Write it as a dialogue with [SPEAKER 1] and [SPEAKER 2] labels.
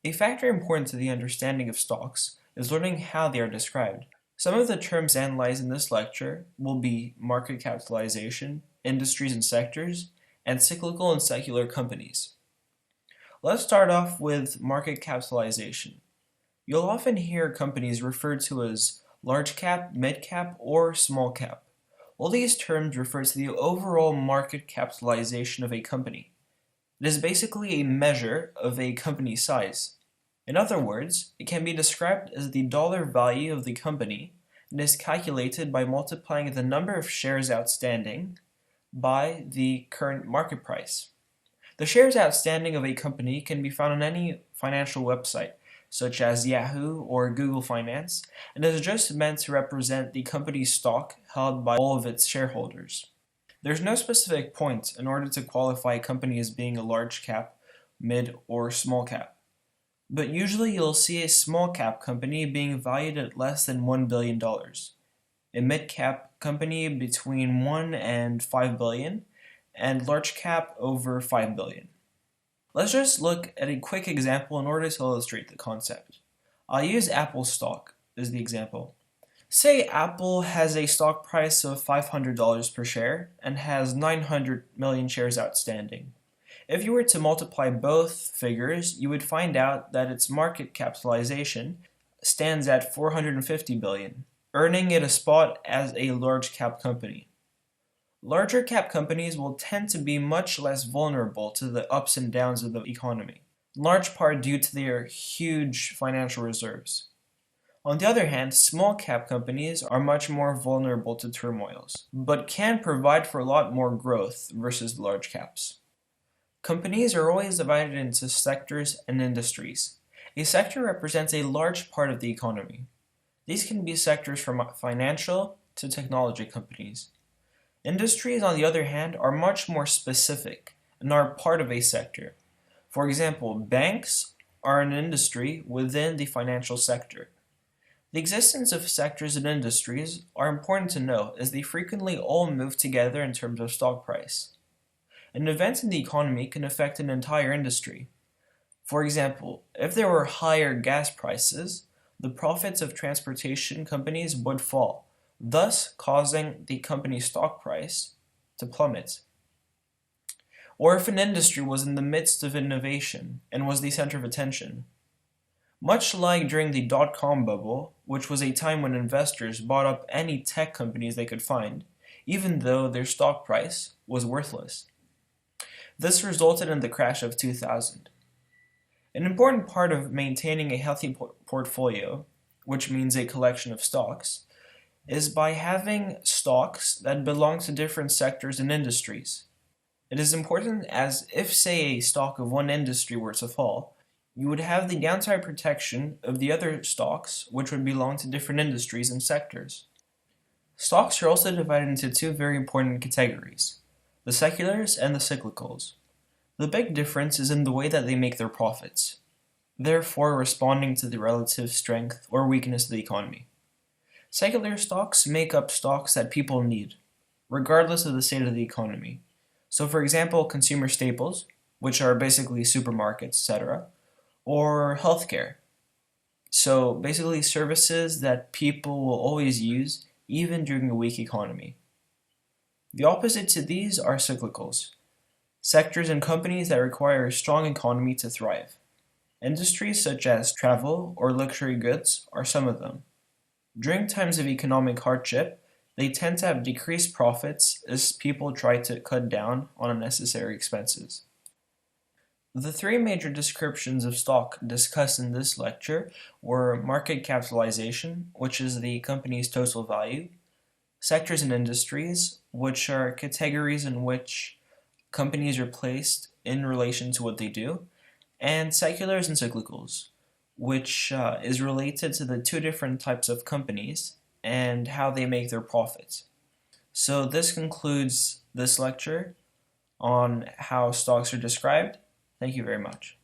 [SPEAKER 1] A factor important to the understanding of stocks is learning how they are described. Some of the terms analyzed in this lecture will be market capitalization, industries and sectors, and cyclical and secular companies. Let's start off with market capitalization. You'll often hear companies referred to as large cap, mid cap, or small cap. All these terms refer to the overall market capitalization of a company. It is basically a measure of a company's size. In other words, it can be described as the dollar value of the company and is calculated by multiplying the number of shares outstanding by the current market price. The shares outstanding of a company can be found on any financial website, such as Yahoo or Google Finance, and is just meant to represent the company's stock held by all of its shareholders. There's no specific point in order to qualify a company as being a large cap, mid, or small cap. But usually you'll see a small cap company being valued at less than $1 billion, a mid cap company between 1 and 5 billion, and large cap over 5 billion. Let's just look at a quick example in order to illustrate the concept. I'll use Apple stock as the example. Say Apple has a stock price of $500 per share and has 900 million shares outstanding. If you were to multiply both figures, you would find out that its market capitalization stands at 450 billion, earning it a spot as a large cap company. Larger cap companies will tend to be much less vulnerable to the ups and downs of the economy, in large part due to their huge financial reserves. On the other hand, small cap companies are much more vulnerable to turmoils, but can provide for a lot more growth versus the large caps. Companies are always divided into sectors and industries. A sector represents a large part of the economy. These can be sectors from financial to technology companies. Industries, on the other hand, are much more specific and are part of a sector. For example, banks are an industry within the financial sector. The existence of sectors and industries are important to know as they frequently all move together in terms of stock price. An event in the economy can affect an entire industry. For example, if there were higher gas prices, the profits of transportation companies would fall, thus causing the company's stock price to plummet. Or if an industry was in the midst of innovation and was the center of attention. Much like during the dot-com bubble, which was a time when investors bought up any tech companies they could find, even though their stock price was worthless. This resulted in the crash of 2000. An important part of maintaining a healthy portfolio, which means a collection of stocks, is by having stocks that belong to different sectors and industries. It is important as if, say, a stock of one industry were to fall, you would have the downside protection of the other stocks which would belong to different industries and sectors. Stocks are also divided into two very important categories, the seculars and the cyclicals. The big difference is in the way that they make their profits, therefore responding to the relative strength or weakness of the economy. Secular stocks make up stocks that people need, regardless of the state of the economy. So for example, consumer staples, which are basically supermarkets, etc., or healthcare. So basically services that people will always use even during a weak economy. The opposite to these are cyclicals, sectors and companies that require a strong economy to thrive. Industries such as travel or luxury goods are some of them. During times of economic hardship, they tend to have decreased profits as people try to cut down on unnecessary expenses. The three major descriptions of stock discussed in this lecture were market capitalization, which is the company's total value, sectors and industries, which are categories in which companies are placed in relation to what they do, and seculars and cyclicals, which is related to the two different types of companies and how they make their profits. So this concludes this lecture on how stocks are described. Thank you very much.